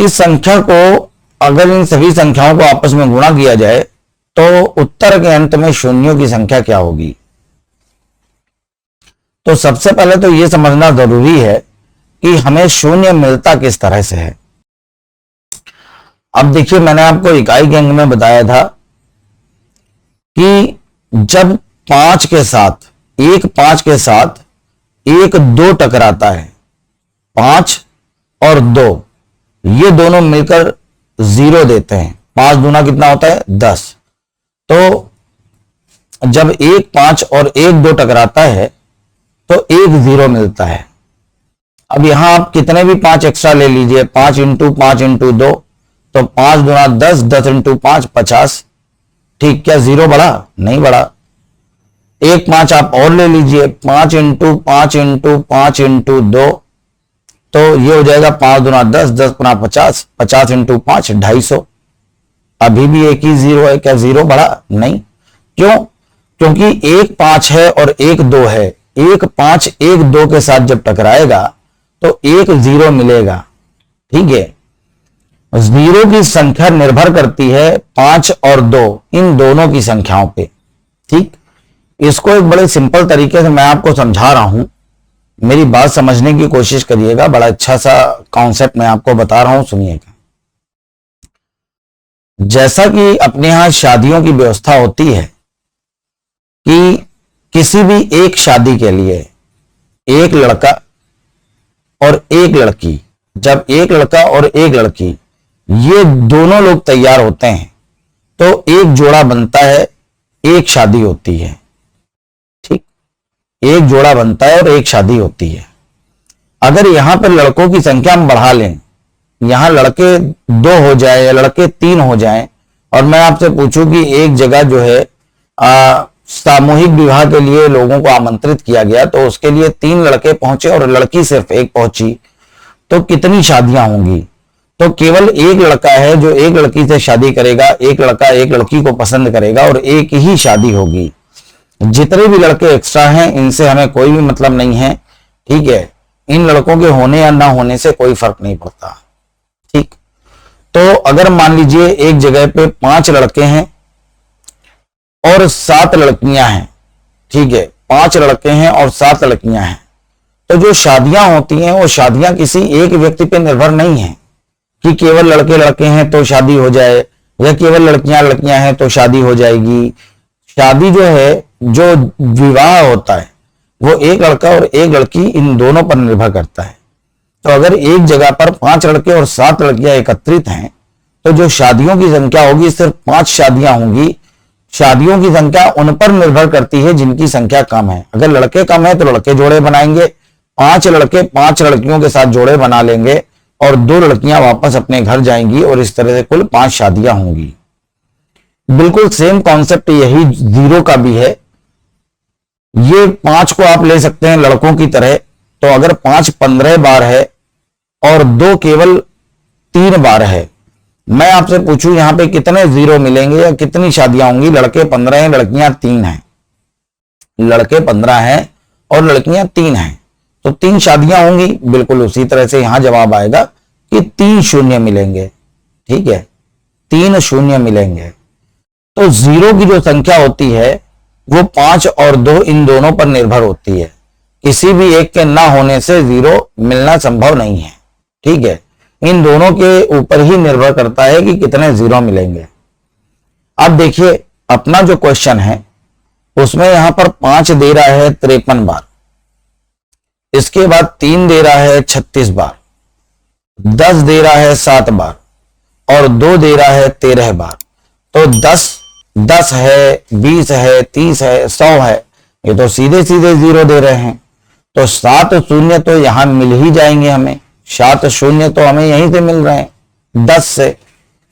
इस संख्या को, अगर इन सभी संख्याओं को आपस में गुणा किया जाए तो उत्तर के अंत में शून्यों की संख्या क्या होगी। तो सबसे पहले तो यह समझना जरूरी है कि हमें शून्य मिलता किस तरह से है। अब देखिए, मैंने आपको इकाई के अंक में बताया था कि जब 5 के साथ एक 2 टकराता है, 5 और 2 ये दोनों मिलकर 0 देते हैं। 5 दूना कितना होता है 10। तो जब 1 5 और 1 2 टकराता है तो 1 0 मिलता है। अब यहां आप कितने भी 5 एक्स्ट्रा ले लीजिए, 5 इंटू 5 इंटू 2, तो 5 दूना 10, 10 इंटू 5 50। ठीक, क्या 0 बढ़ा? नहीं बढ़ा। 1 5 आप और ले लीजिए, 5 इंटू 5 इंटू 5 इंटू 2, तो ये हो जाएगा 5 दूना 10, 10 गुना 50, 50 इंटू 5 250। अभी भी एक ही 0 है, क्या 0 बढ़ा? नहीं। क्यों? क्योंकि 1 5 है और 1 2 है। 1 5 1 2 के साथ जब टकराएगा तो 1 0 मिलेगा। ठीक है, 0 की संख्या निर्भर करती है 5 और 2 इन दोनों की संख्याओं पे। ठीक, इसको एक बड़े सिंपल तरीके से मैं आपको समझा रहा हूं, मेरी बात समझने की कोशिश करिएगा। बड़ा अच्छा सा कॉन्सेप्ट मैं आपको बता रहा हूं, सुनिएगा। जैसा कि अपने यहां शादियों की व्यवस्था होती है कि किसी भी एक शादी के लिए एक लड़का और एक लड़की, जब एक लड़का और एक लड़की ये दोनों लोग तैयार होते हैं तो एक जोड़ा बनता है, एक शादी होती है। ठीक, एक जोड़ा बनता है और एक शादी होती है। अगर यहां पर लड़कों की संख्या हम बढ़ा लें, यहां लड़के 2 हो जाए या लड़के 3 हो जाएं, और मैं आपसे पूछूं कि एक जगह जो है सामूहिक विवाह के लिए लोगों को आमंत्रित किया गया, तो उसके लिए 3 लड़के पहुंचे और लड़की सिर्फ एक पहुंची, तो कितनी शादियां होंगी? तो केवल एक लड़का है जो एक लड़की से शादी करेगा, एक लड़का एक लड़की को पसंद करेगा और एक ही शादी होगी। जितने भी लड़के एक्स्ट्रा हैं इनसे हमें कोई भी मतलब नहीं है। ठीक है, इन लड़कों के होने या ना होने से कोई फर्क नहीं पड़ता। ठीक, तो अगर मान लीजिए एक जगह पे 5 लड़के हैं और 7 लड़कियां हैं। ठीक है, 5 लड़के हैं और 7 लड़कियां हैं, तो जो शादियां होती हैं वो शादियां किसी एक व्यक्ति पे निर्भर नहीं है कि केवल लड़के लड़के हैं तो शादी हो जाए या केवल लड़कियां लड़कियां हैं तो शादी हो जाएगी। शादी जो है, जो विवाह होता है, वो एक लड़का और एक लड़की इन दोनों पर निर्भर करता है। तो अगर एक जगह पर 5 लड़के और 7 लड़कियां एकत्रित हैं तो जो शादियों की संख्या होगी सिर्फ 5 शादियां होंगी। शादियों की संख्या उन पर निर्भर करती है जिनकी संख्या कम है। अगर लड़के कम है तो लड़के जोड़े बनाएंगे, 5 लड़के 5 लड़कियों के साथ जोड़े बना लेंगे और 2 लड़कियां वापस अपने घर जाएंगी और इस तरह से कुल 5 शादियां होंगी। बिल्कुल सेम कॉन्सेप्ट यही 0 का भी है। ये 5 को आप ले सकते हैं लड़कों की तरह, तो अगर 5 15 बार है और 2 केवल 3 बार है, मैं आपसे पूछूं यहां पे कितने 0 मिलेंगे या कितनी शादियां होंगी? लड़के 15 हैं, लड़कियां 3 हैं। लड़के 15 हैं और लड़कियां 3 हैं, तो 3 शादियां होंगी। बिल्कुल उसी तरह से यहां जवाब आएगा कि 3 शून्य मिलेंगे। ठीक है, 3 शून्य मिलेंगे। तो 0 की जो संख्या होती है वो 5 और 2 इन दोनों पर निर्भर होती है। किसी भी एक के ना होने से 0 मिलना संभव नहीं है। ठीक है, इन दोनों के ऊपर ही निर्भर करता है कि कितने 0 मिलेंगे। अब देखिए, अपना जो क्वेश्चन है उसमें यहां पर 5 दे रहा है 53 बार, इसके बाद 3 दे रहा है 36 बार, 10 दे रहा है 7 बार और 2 दे रहा है 13 बार। तो 10 है, 20 है, 30 है, 100 है, ये तो सीधे सीधे 0 दे रहे हैं। तो 7 शून्य तो यहां मिल ही जाएंगे हमें। 7 शून्य तो हमें यहीं से मिल रहे हैं 10 से,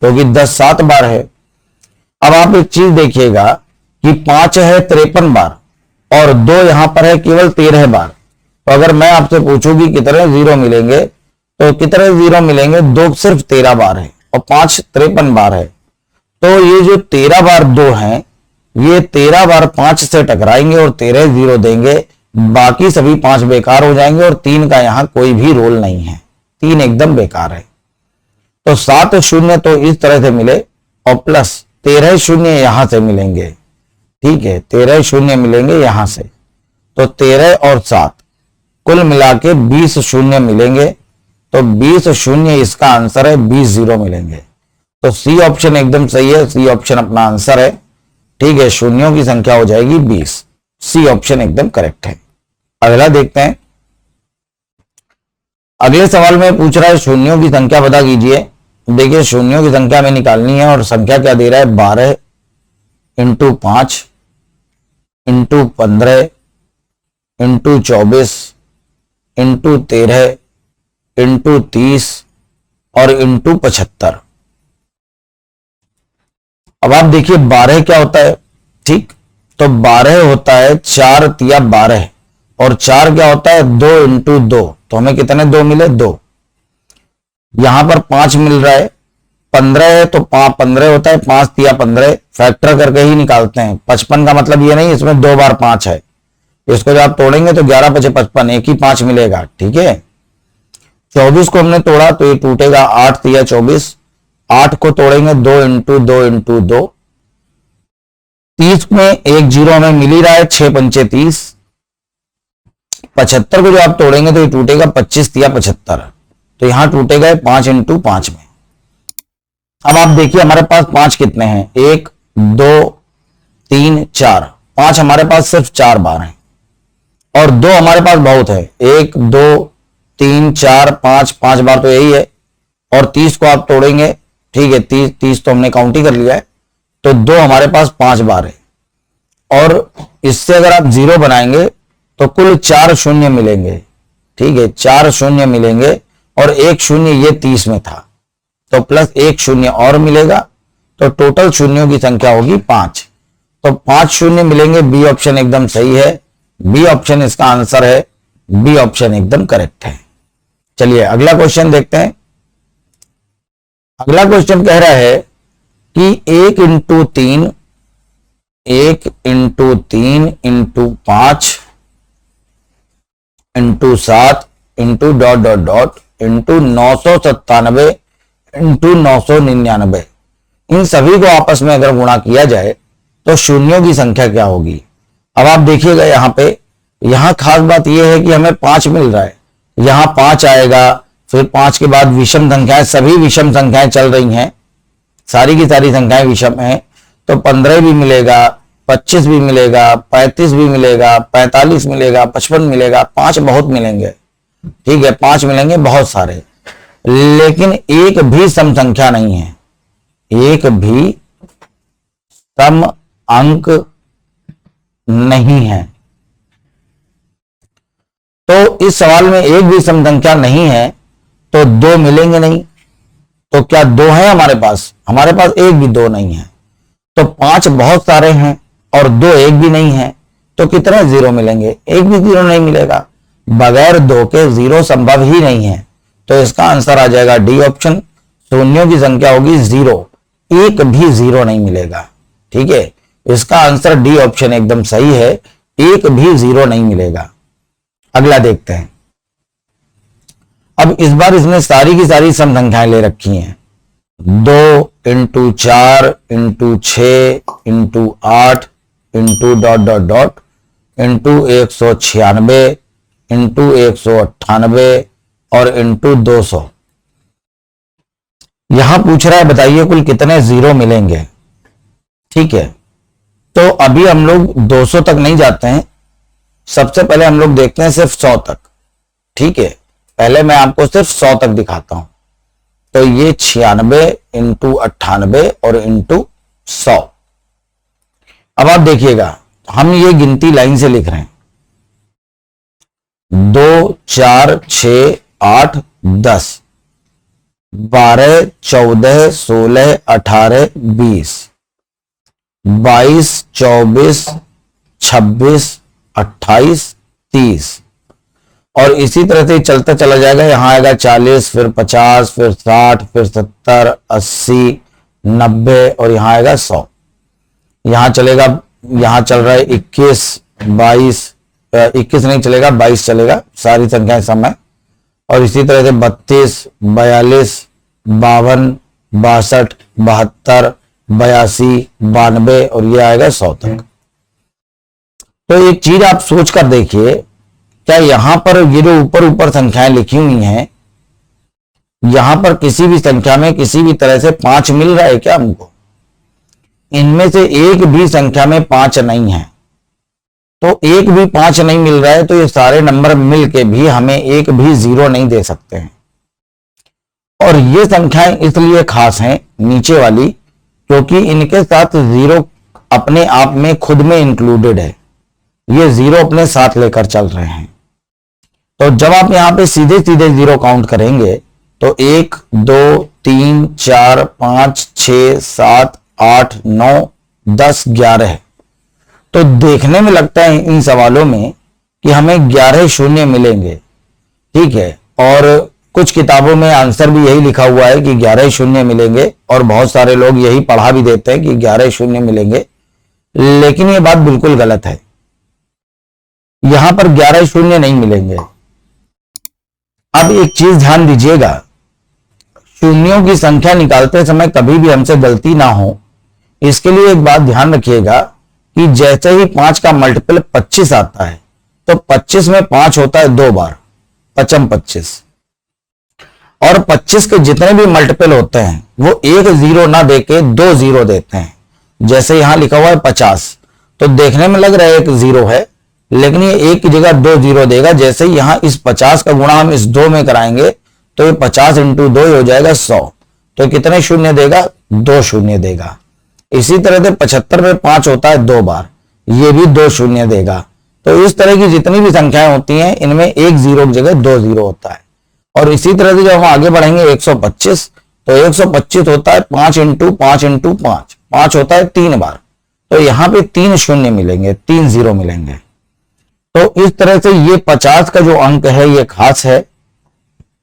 क्योंकि 10 7 बार है। अब आप एक चीज देखिएगा कि 5 है 53 बार और 2 यहां पर है केवल 13 बार। तो अगर मैं आपसे पूछूं कि कितने 0 मिलेंगे, तो कितने 0 मिलेंगे? 2 सिर्फ 13 बार है और 5 53 बार है। तो ये जो 13 बार 2 हैं, ये 13 बार 5 से टकराएंगे और 13 0 देंगे। बाकी सभी 5 बेकार हो जाएंगे और 3 का यहां कोई भी रोल नहीं है। 3 एकदम बेकार है। तो 7 शून्य तो इस तरह से मिले और प्लस 13 शून्य यहां से मिलेंगे। ठीक है, 13 शून्य मिलेंगे यहां से, तो 13 और 7 कुल मिला के 20 शून्य मिलेंगे। तो 20 शून्य इसका आंसर है, 20 जीरो मिलेंगे। तो सी ऑप्शन एकदम सही है, सी ऑप्शन अपना आंसर है। ठीक है, शून्यों की संख्या हो जाएगी 20। सी ऑप्शन एकदम करेक्ट है। अगला देखते हैं। अगले सवाल में पूछ रहा है शून्यों की संख्या पता कीजिए। देखिए शून्यों की संख्या में निकालनी है और संख्या क्या दे रहा है, 12 into 5 into 15 into 24 into 13 into 30 और इंटू 75। अब आप देखिए 12 क्या होता है। ठीक, तो 12 होता है 4 तिया 12 और 4 क्या होता है 2 इंटू 2। तो हमें कितने 2 मिले, 2। यहां पर 5 मिल रहा है, 15 है तो 15 होता है, 5 तिया 15 फैक्टर करके ही निकालते हैं। 55 का मतलब ये नहीं इसमें 2 बार 5 है, इसको जब आप तोड़ेंगे तो 11 5 55, एक ही 5 मिलेगा। ठीक है, 24 को हमने तोड़ा तो ये टूटेगा 8 तिया 24, 8 को तोड़ेंगे 2 इंटू 2 इंटू 2। 30 में एक जीरो हमें मिल ही रहा है, 6 पंचे 30। 75 को जो आप तोड़ेंगे तो ये टूटेगा 25 तिया 75, तो यहां टूटेगा 5 इंटू 5 में। अब आप देखिए हमारे पास 5 कितने हैं, 1 2 3 4, 5 हमारे पास सिर्फ 4 बार हैं और 2 हमारे पास बहुत है, 1 2 3 4 5, 5 बार तो यही है। और 30 को आप तोड़ेंगे, ठीक है 30 तो हमने काउंट ही कर लिया है, तो 2 हमारे पास 5 बार है। और इससे अगर आप जीरो बनाएंगे तो कुल 4 शून्य मिलेंगे। ठीक है, 4 शून्य मिलेंगे और 1 शून्य ये 30 में था, तो प्लस 1 शून्य और मिलेगा, तो टोटल शून्यों की संख्या होगी 5। तो 5 शून्य मिलेंगे। बी ऑप्शन एकदम सही है, बी ऑप्शन इसका आंसर है, बी ऑप्शन एकदम करेक्ट है। चलिए अगला क्वेश्चन देखते हैं। अगला क्वेश्चन कह रहा है कि 1 into 3 1 into 3 into 5 into 7 into dot dot dot into 997 into 999, इन सभी को आपस में अगर गुणा किया जाए तो शून्यों की संख्या क्या होगी। अब आप देखिएगा यहां पे, यहां खास बात यह है कि हमें 5 मिल रहा है, यहां 5 आएगा, फिर 5 के बाद विषम संख्याएं, सभी विषम संख्याएं चल रही हैं, सारी की सारी संख्याएं विषम हैं, तो 15 भी मिलेगा, 25 भी मिलेगा, 35 भी मिलेगा, 45 मिलेगा, 55 मिलेगा, 5 बहुत मिलेंगे। ठीक है, 5 मिलेंगे बहुत सारे, लेकिन एक भी सम संख्या नहीं है, एक भी सम अंक नहीं है। तो इस सवाल में एक भी सम संख्या नहीं है तो 2 मिलेंगे नहीं। तो क्या 2 है हमारे पास? हमारे पास एक भी 2 नहीं है। तो 5 बहुत सारे हैं और 2 एक भी नहीं है, तो कितने 0 मिलेंगे? एक भी 0 नहीं मिलेगा। बगैर 2 के 0 संभव ही नहीं है, तो इसका आंसर आ जाएगा डी ऑप्शन। शून्यों की संख्या होगी 0, एक भी 0 नहीं मिलेगा। ठीक है, इसका आंसर डी ऑप्शन एकदम सही है, एक भी 0 नहीं मिलेगा। अगला देखते हैं। अब इस बार इसने सारी की सारी सम संख्याएं ले रखी हैं, 2 into 4 into 6 into 8 into dot dot dot into 196 into 198 और इंटू 200। यहां पूछ रहा है बताइए कुल कितने 0 मिलेंगे। ठीक है, तो अभी हम लोग 200 तक नहीं जाते हैं, सबसे पहले हम लोग देखते हैं सिर्फ 100 तक। ठीक है, पहले मैं आपको सिर्फ 100 तक दिखाता हूं। तो ये 96 इंटू 98 और इंटू 100। अब आप देखिएगा हम ये गिनती लाइन से लिख रहे हैं, 2 4 6 8 10 12 14 16 18 20 22 24 26 28 30 और इसी तरह से चलता चला जाएगा। यहां आएगा 40, फिर 50, फिर 60, फिर 70 80 90 और यहां आएगा 100। यहां चलेगा, यहां चल रहा है 21 22, 21 नहीं चलेगा 22 चलेगा, सारी संख्याएं सम है। और इसी तरह से 32 42 52, 62, 72, 82, 92 और ये आएगा 100 तक। तो एक चीज आप सोच कर देखिए, क्या यहां पर ये जो ऊपर ऊपर संख्याएं लिखी हुई हैं, यहां पर किसी भी संख्या में किसी भी तरह से 5 मिल रहा है क्या हमको? इनमें से एक भी संख्या में 5 नहीं है। तो एक भी 5 नहीं मिल रहा है तो ये सारे नंबर मिल के भी हमें एक भी 0 नहीं दे सकते हैं। और ये संख्याएं इसलिए खास हैं नीचे वाली, क्योंकि इनके साथ 0 अपने आप में खुद में इंक्लूडेड है। ये 0 अपने साथ लेकर चल रहे हैं। तो जब आप यहां पे सीधे सीधे 0 काउंट करेंगे तो 1, 2, 3, 4, 5, 6, 7, 8, 9, 10, 11। तो देखने में लगता है इन सवालों में कि हमें 11 शून्य मिलेंगे, ठीक है। और कुछ किताबों में आंसर भी यही लिखा हुआ है कि 11 शून्य मिलेंगे, और बहुत सारे लोग यही पढ़ा भी देते हैं कि 11 शून्य मिलेंगे, लेकिन ये बात बिल्कुल गलत है। यहां पर 11 शून्य नहीं मिलेंगे। अब एक चीज ध्यान दीजिएगा, शून्यों की संख्या निकालते समय कभी भी हमसे गलती ना हो, इसके लिए एक बात ध्यान रखिएगा कि जैसे ही 5 का मल्टीपल 25 आता है तो 25 में 5 होता है 2 बार, 55 25। और 25 के जितने भी मल्टीपल होते हैं वो एक 0 ना देके 2 0 देते हैं। जैसे यहां लिखा हुआ है 50, तो देखने में लग रहा है एक 0 है, लेकिन ये एक की जगह 2 0 देगा। जैसे ही यहां इस 50 का गुणा हम इस 2 में कराएंगे तो ये 50 इंटू 2 हो जाएगा 100। तो कितने शून्य देगा? 2 शून्य देगा। इसी तरह से 75 में 5 होता है 2 बार, ये भी 2 शून्य देगा। तो इस तरह की जितनी भी संख्याएं होती हैं इनमें एक 0 की जगह 2 0 होता है। और इसी तरह से जब हम आगे बढ़ेंगे 125, तो 125 होता है 5 इंटू 5 इंटू 5, 5 होता है 3 बार। तो यहां पे 3 शून्य मिलेंगे, 3 0 मिलेंगे। तो इस तरह से ये 50 का जो अंक है ये खास है।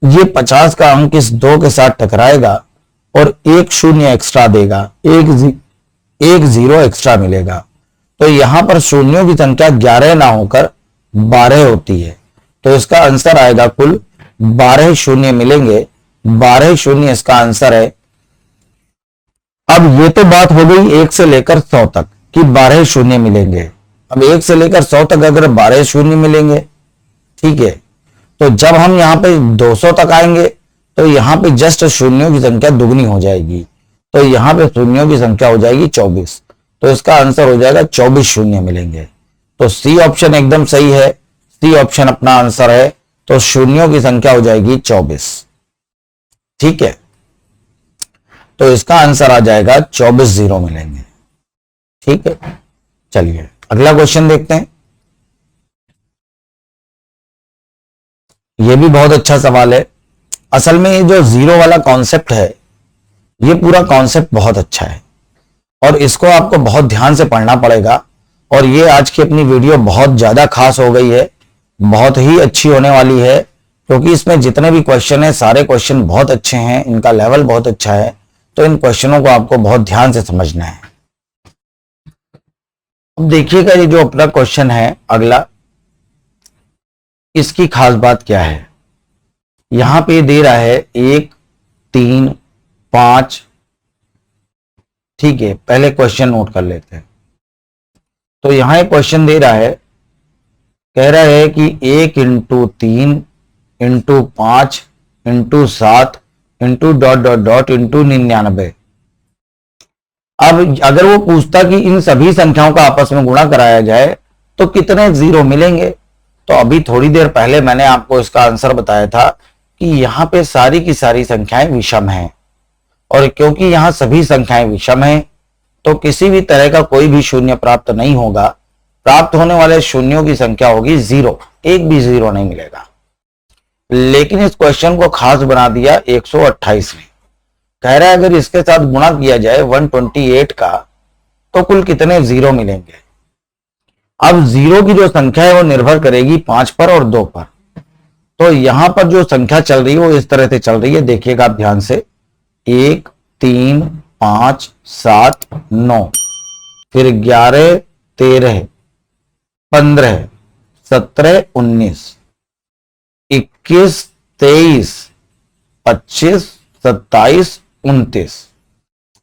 ये 50 का अंक इस 2 के साथ टकराएगा और एक शून्य एक्स्ट्रा देगा, एक 0 एक्स्ट्रा मिलेगा। तो यहां पर शून्यों की संख्या 11 ना होकर 12 होती है। तो इसका आंसर आएगा कुल 12 शून्य मिलेंगे, 12 शून्य इसका आंसर है। अब ये तो बात हो गई 1 से लेकर 100 तक कि 12 शून्य मिलेंगे। अब 1 से लेकर 100 तक अगर 12 शून्य मिलेंगे, ठीक है, तो जब हम यहां पे 200 तक आएंगे तो यहां पे जस्ट शून्यों की संख्या दुगनी हो जाएगी। तो यहां पे शून्यों की संख्या हो जाएगी 24। तो इसका आंसर हो जाएगा 24 शून्य मिलेंगे। तो सी ऑप्शन एकदम सही है, सी ऑप्शन अपना आंसर है। तो शून्यों की संख्या हो जाएगी 24, ठीक है। तो इसका आंसर आ जाएगा 24 0 मिलेंगे, ठीक है। चलिए अगला क्वेश्चन देखते हैं। यह भी बहुत अच्छा सवाल है। असल में ये जो 0 वाला कॉन्सेप्ट है, ये पूरा कॉन्सेप्ट बहुत अच्छा है और इसको आपको बहुत ध्यान से पढ़ना पड़ेगा। और ये आज की अपनी वीडियो बहुत ज्यादा खास हो गई है, बहुत ही अच्छी होने वाली है, क्योंकि इसमें जितने भी क्वेश्चन हैं सारे क्वेश्चन बहुत अच्छे हैं, इनका लेवल बहुत अच्छा है। तो इन क्वेश्चनों को आपको बहुत ध्यान से समझना है। अब देखिएगा ये जो अपना क्वेश्चन है अगला, इसकी खास बात क्या है। यहां पे दे रहा है 1, 3, 5, ठीक है। पहले क्वेश्चन नोट कर लेते हैं। तो यहां एक क्वेश्चन दे रहा है, कह रहा है कि 1 into 3 into 5 into 7 into dot dot dot into 99। अब अगर वो पूछता कि इन सभी संख्याओं का आपस में गुणा कराया जाए तो कितने 0 मिलेंगे, तो अभी थोड़ी देर पहले मैंने आपको इसका आंसर बताया था कि यहां पे सारी की सारी संख्याएं विषम हैं। और क्योंकि यहां सभी संख्याएं विषम हैं तो किसी भी तरह का कोई भी शून्य प्राप्त नहीं होगा। प्राप्त होने वाले शून्यों की संख्या होगी 0, एक भी 0 नहीं मिलेगा। लेकिन इस क्वेश्चन को खास बना दिया 128 ने। कह रहा है अगर इसके साथ गुणा किया जाए 128 का तो कुल कितने 0 मिलेंगे। अब 0 की जो संख्या है वो निर्भर करेगी 5 पर और 2 पर। तो यहां पर जो संख्या चल रही है वो इस तरह से चल रही है, देखिएगा आप ध्यान से। 1, 3, 5, 7, 9, फिर 11, 13, 15, 17, 19, 21, 23, 25, 27, 29।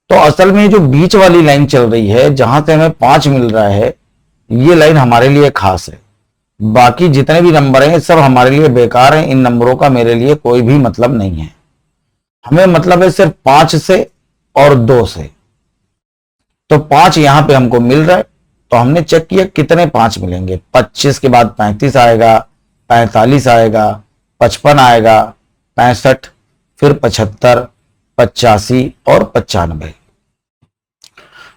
तो असल में जो बीच वाली लाइन चल रही है, जहां से हमें 5 मिल रहा है, ये लाइन हमारे लिए खास है। बाकी जितने भी नंबर हैं सब हमारे लिए बेकार हैं। इन नंबरों का मेरे लिए कोई भी मतलब नहीं है। हमें मतलब है सिर्फ 5 से और 2 से। तो 5 यहां पे हमको मिल रहा है, तो हमने चेक किया कितने 5 मिलेंगे। 25 के बाद 35 आएगा, 45 आएगा, 55 आएगा, 65, फिर 75, 85 और 95।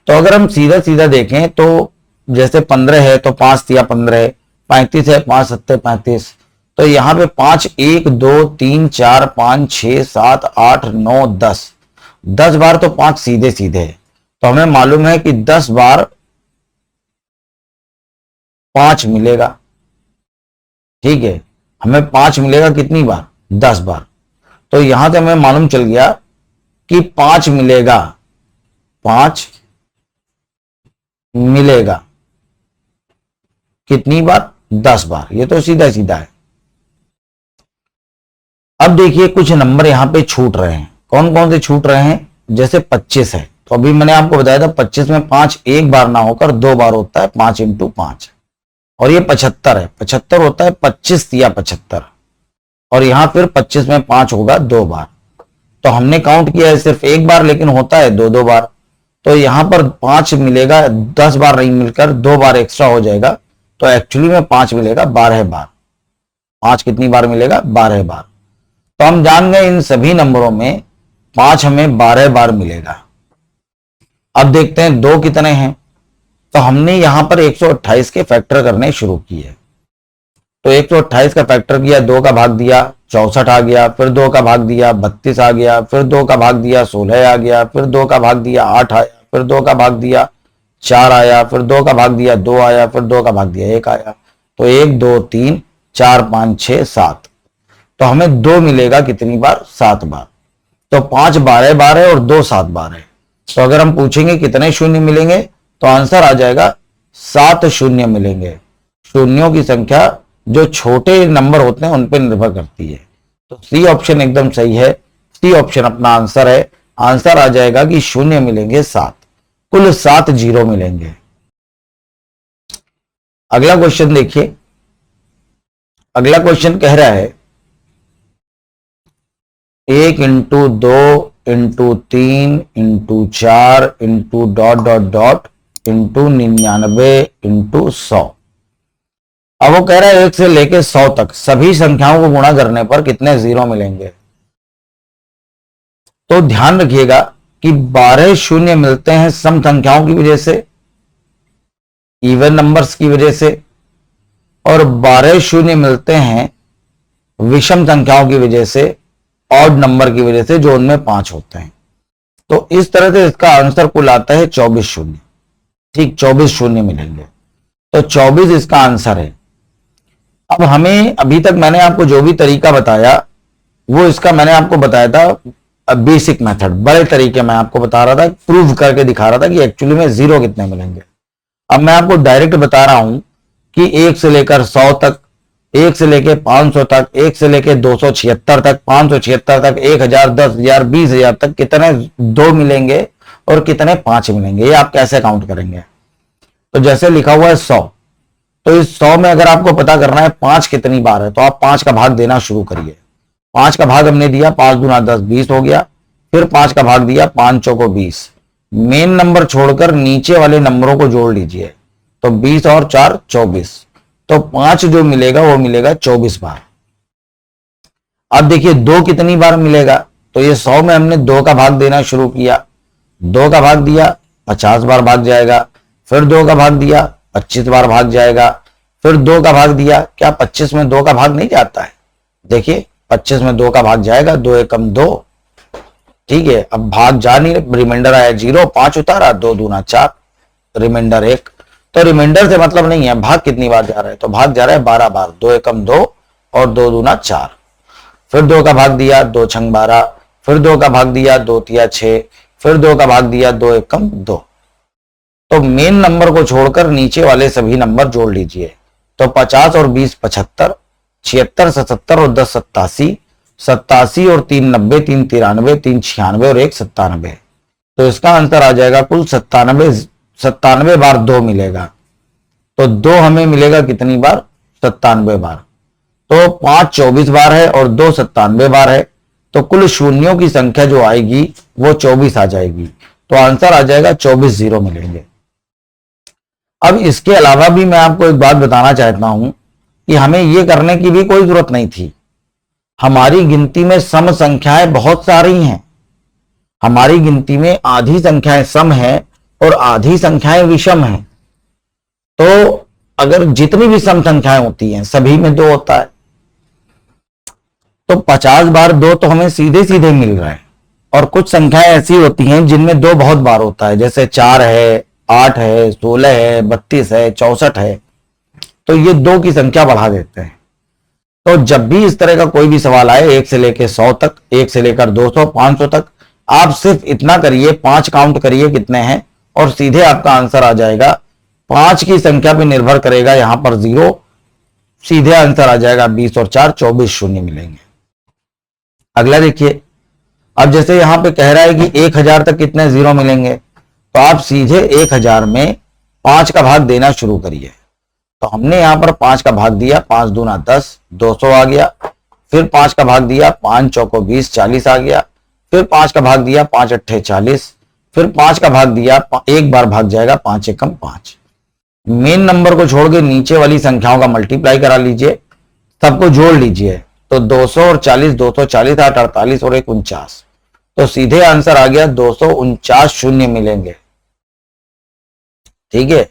तो अगर हम सीधा सीधा देखें तो जैसे 15 है तो 5 दिया 15, 35 है 5 7 35। तो यहां पे 5 1 2 3 4 5 6 7 8 9 10 बार तो 5 सीधे सीधे है। तो हमें मालूम है कि 10 बार 5 मिलेगा। ठीक है, हमें 5 मिलेगा कितनी बार? 10 बार। तो यहां से हमें मालूम चल गया कि 5 मिलेगा, 5 मिलेगा कितनी बार? 10 बार। ये तो सीधा सीधा है। अब देखिए कुछ नंबर यहां पे छूट रहे हैं। कौन कौन से छूट रहे हैं? जैसे 25 है, तो अभी मैंने आपको बताया था 25 में 5 एक बार ना होकर 2 बार होता है, 5 × 5। और ये 75 है, 75 होता है 25 या 75, और यहां फिर 25 में 5 होगा 2 बार। तो हमने काउंट किया है सिर्फ एक बार, लेकिन होता है 2 2 बार। तो यहां पर 5 मिलेगा, 10 बार नहीं मिलकर 2 बार एक्स्ट्रा हो जाएगा। तो एक्चुअली में 5 मिलेगा 12 बार। 5 कितनी बार मिलेगा? 12 बार। तो हम जान गए इन सभी नंबरों में 5 हमें 12 बार मिलेगा। अब देखते हैं 2 कितने हैं। तो हमने यहां पर 128 के फैक्टर करने शुरू किए। तो 128 का फैक्टर किया, 2 का भाग दिया 64 आ गया, फिर 2 का भाग दिया 32 आ गया, फिर 2 का भाग दिया 16 आ गया, फिर 2 का भाग दिया 8 आया, फिर 2 का भाग दिया 4 आया, फिर 2 का भाग दिया 2 आया, फिर 2 का भाग दिया 1 आया। तो 1 2 3 4 5 6 7। तो हमें 2 मिलेगा कितनी बार? 7 बार। तो 5 12 बार है और 2 7 बार है। तो अगर हम पूछेंगे कितने शून्य मिलेंगे, तो आंसर आ जाएगा 7 शून्य मिलेंगे। शून्यों की संख्या जो छोटे नंबर होते हैं उन पर निर्भर करती है। तो सी ऑप्शन एकदम सही है। सी ऑप्शन अपना आंसर है। आंसर आ जाएगा कि शून्य मिलेंगे 7, कुल 7 जीरो मिलेंगे। अगला क्वेश्चन देखिए। अगला क्वेश्चन कह रहा है 1 × 2 × 3 × 4 × ... × 99 × 100। अब वो कह रहा है 1 से लेके 100 तक सभी संख्याओं को गुणा करने पर कितने जीरो मिलेंगे। तो ध्यान रखिएगा कि 12 शून्य मिलते हैं सम संख्याओं की वजह से, इवन नंबर्स की वजह से, और 12 शून्य मिलते हैं विषम संख्याओं की वजह से, ऑड नंबर की वजह से, जो उनमें 5 होते हैं। तो इस तरह से इसका आंसर कुल आता है 24 शून्य। ठीक, 24 शून्य मिलेंगे। तो 24 इसका आंसर है। अब हमें अभी तक मैंने आपको जो भी तरीका बताया वो इसका मैंने आपको बताया था बेसिक मेथड, बड़े तरीके मैं आपको बता रहा था, प्रूव करके दिखा रहा था कि एक्चुअली में जीरो कितने मिलेंगे। अब मैं आपको डायरेक्ट बता रहा हूं कि 1 से लेकर 100 तक, 1 से लेकर 500 तक, 1 से लेकर 276 तक, 576 तक, 1000, 10,000, 20,000 तक कितने 2 मिलेंगे और कितने 5 मिलेंगे, ये आप कैसे काउंट करेंगे। तो जैसे लिखा हुआ है 100, तो इस 100 में अगर आपको पता करना है 5 कितनी बार है, तो आप 5 का भाग देना शुरू करिए। 5 का भाग हमने दिया, 5 दूना 10, 20 हो गया। फिर 5 का भाग दिया, 5 चौको 20। मेन नंबर छोड़कर नीचे वाले नंबरों को जोड़ लीजिए, तो 20 और 4 24। तो 5 जो मिलेगा वो मिलेगा 24 बार। अब देखिए 2 कितनी बार मिलेगा, तो ये 100 में हमने 2 का भाग देना शुरू किया। 2 का भाग दिया 50 बार भाग जाएगा, फिर 2 का भाग दिया 25 बार भाग जाएगा, फिर 2 का भाग दिया। क्या 25 में 2 का भाग नहीं जाता है? देखिए 25 में 2 का भाग जाएगा, 2 एकम 2। ठीक है, अब भाग जा नहीं, रिमाइंडर आया 0, 5 उतारा, 2 दूना 4, रिमाइंडर 1। तो रिमाइंडर से मतलब नहीं है, भाग कितनी बार जा रहा है, तो भाग जा रहा है 12 बार, 2 एकम 2 और 2 दूना 4। फिर 2 का भाग दिया, 2 छंग 12, फिर 2 का भाग दिया, 2 तिया 6, फिर 2 का भाग दिया, 2 एकम 2। तो मेन नंबर को छोड़कर नीचे वाले सभी नंबर जोड़ लीजिए। तो 50 और 20 75, 76 77 और 10 87, 87 और 3 90, 3 93, 3 96 और 1 97। तो इसका आंसर आ जाएगा कुल 97 बार 2 मिलेगा। तो 2 हमें मिलेगा कितनी बार? 97 बार। तो 5 24 बार है और 2 97 बार है, तो कुल शून्यों की संख्या जो आएगी वो 24 आ जाएगी। तो आंसर आ जाएगा 24 जीरो मिलेंगे। अब इसके अलावा भी मैं आपको एक बात बताना चाहता हूं कि हमें ये करने की भी कोई जरूरत नहीं थी। हमारी गिनती में सम संख्याएं बहुत सारी हैं। हमारी गिनती में आधी संख्याएं सम है और आधी संख्याएं विषम हैं। तो अगर जितनी भी सम संख्याएं होती हैं सभी में 2 होता है, तो 50 बार 2 तो हमें सीधे सीधे मिल रहा है। और कुछ संख्याएं ऐसी होती हैं जिनमें 2 बहुत बार होता है, जैसे 4 है, 8 है, 16 है, 32 है, 64 है। तो ये 2 की संख्या बढ़ा देते हैं। तो जब भी इस तरह का कोई भी सवाल आए 1 से लेकर 100 तक, 1 से लेकर 200 500 तक, आप सिर्फ इतना करिए, 5 काउंट करिए कितने हैं और सीधे आपका आंसर आ जाएगा। 5 की संख्या पे निर्भर करेगा यहां पर 0, सीधे आंसर आ जाएगा 20 और 4 24 शून्य मिलेंगे। अगला देखिए, अब जैसे यहां पे कह रहा है कि 1000 तक कितने 0 मिलेंगे, तो आप सीधे 1000 में 5 का भाग देना शुरू करिए। तो हमने यहां पर 5 का भाग दिया, 5 दूना 10, 200 आ गया। फिर 5 का भाग दिया, 5 चौको 20, 40 आ गया। फिर 5 का भाग दिया, 5 अट्ठे 40। फिर 5 का भाग दिया, एक बार भाग जाएगा, 5 एकम 5। मेन नंबर को छोड़ के नीचे वाली संख्याओं का मल्टीप्लाई करा लीजिए, सबको जोड़ लीजिए। तो 200 और 40, 240, 8 48 और 1 49। तो सीधे आंसर आ गया 249 शून्य मिलेंगे। ठीक है,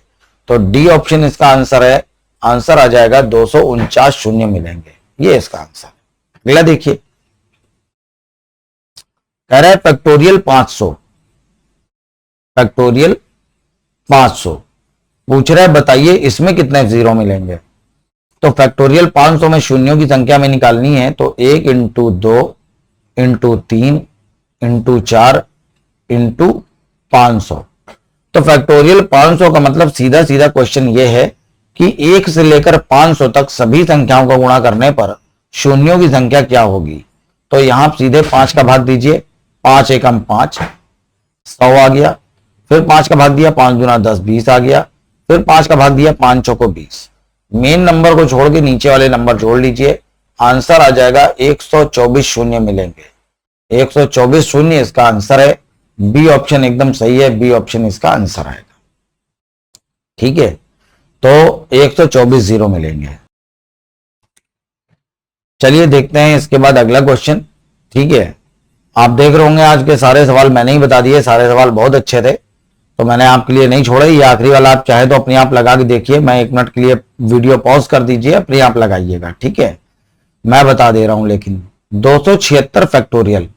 तो डी ऑप्शन इसका आंसर है। आंसर आ जाएगा 249 शून्य मिलेंगे, ये इसका आंसर है। अगला देखिए, कह रहा है फैक्टोरियल 500। फैक्टोरियल 500 पूछ रहा है, बताइए इसमें कितने 0 मिलेंगे। तो फैक्टोरियल 500 में शून्यों की संख्या में निकालनी है, तो 1 इंटू 2 इंटू 3 इंटू 4 इंटू 500। तो फैक्टोरियल 500 का मतलब सीधा सीधा क्वेश्चन ये है कि 1 से लेकर 500 तक सभी संख्याओं को गुणा करने पर शून्यों की संख्या क्या होगी। तो यहां सीधे 5 का भाग दीजिए, 5 एकम 5, 100 आ गया। फिर 5 का भाग दिया, 5 दूना 10, 20 आ गया। फिर 5 का भाग दिया, 5 चौको 20। मेन नंबर को छोड़ के नीचे वाले नंबर जोड़ लीजिए, आंसर आ जाएगा 124 शून्य मिलेंगे। 124 शून्य इसका आंसर है। बी ऑप्शन एकदम सही है, बी ऑप्शन इसका आंसर आएगा। ठीक है, तो 124 0 मिलेंगे। चलिए देखते हैं इसके बाद अगला क्वेश्चन। ठीक है, आप देख रहे होंगे आज के सारे सवाल मैंने ही बता दिए, सारे सवाल बहुत अच्छे थे, तो मैंने आपके लिए नहीं छोड़े। ये आखिरी वाला आप चाहे तो अपने आप लगा के देखिए, मैं 1 मिनट के लिए वीडियो पॉज कर दीजिए, अपने आप लगाइएगा। ठीक है, मैं बता दे रहा हूं। लेकिन 276 फैक्टोरियल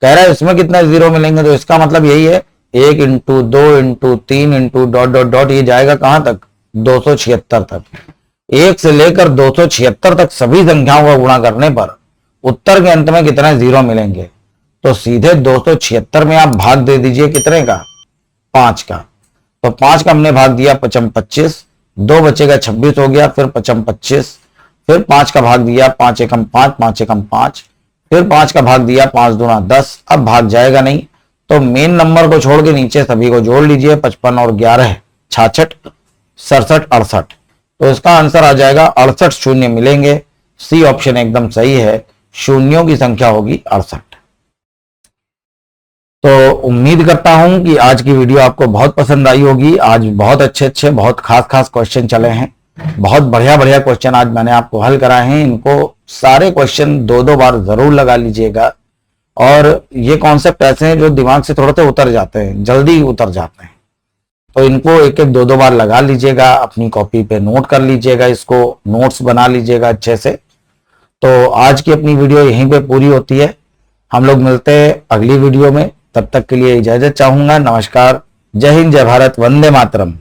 कह रहा है इसमें कितने 0 मिलेंगे, तो इसका मतलब यही है 1 into 2 into 3 into dot dot dot, ये जाएगा कहां तक, 276 तक। 1 से लेकर 276 तक सभी संख्याओं का गुणा करने पर उत्तर के अंत में कितने 0 मिलेंगे। तो सीधे 276 में आप भाग दे दीजिए कितने का, 5 का। तो 5 का हमने भाग दिया 55 25, 2 बचेगा 26 हो गया। फिर 55 25, फिर 5 का भाग दिया, 5 एकम 5, 5 एकम 5। फिर 5 का भाग दिया, 5 दूना 10, अब भाग जाएगा नहीं। तो मेन नंबर को छोड़ के नीचे सभी को जोड़ लीजिए, 55 और 11 66, 67 68। तो इसका आंसर आ जाएगा 68 शून्य मिलेंगे। सी ऑप्शन एकदम सही है, शून्यों की संख्या होगी 68। तो उम्मीद करता हूं कि आज की वीडियो आपको बहुत पसंद आई होगी। आज बहुत अच्छे बहुत खास क्वेश्चन चले हैं, बहुत बढ़िया क्वेश्चन आज मैंने आपको हल कराए हैं। इनको सारे क्वेश्चन 2-2 बार जरूर लगा लीजिएगा। और ये कॉन्सेप्ट ऐसे हैं जो दिमाग से थोड़े से उतर जाते हैं, जल्दी उतर जाते हैं, तो इनको 1-1 2-2 बार लगा लीजिएगा। अपनी कॉपी पे नोट कर लीजिएगा, इसको नोट्स बना लीजिएगा अच्छे से। तो आज की अपनी वीडियो यहीं पे पूरी होती है। हम लोग मिलते हैं अगली वीडियो में, तब तक के लिए इजाजत चाहूंगा। नमस्कार, जय हिंद, जय भारत, वंदे मातरम।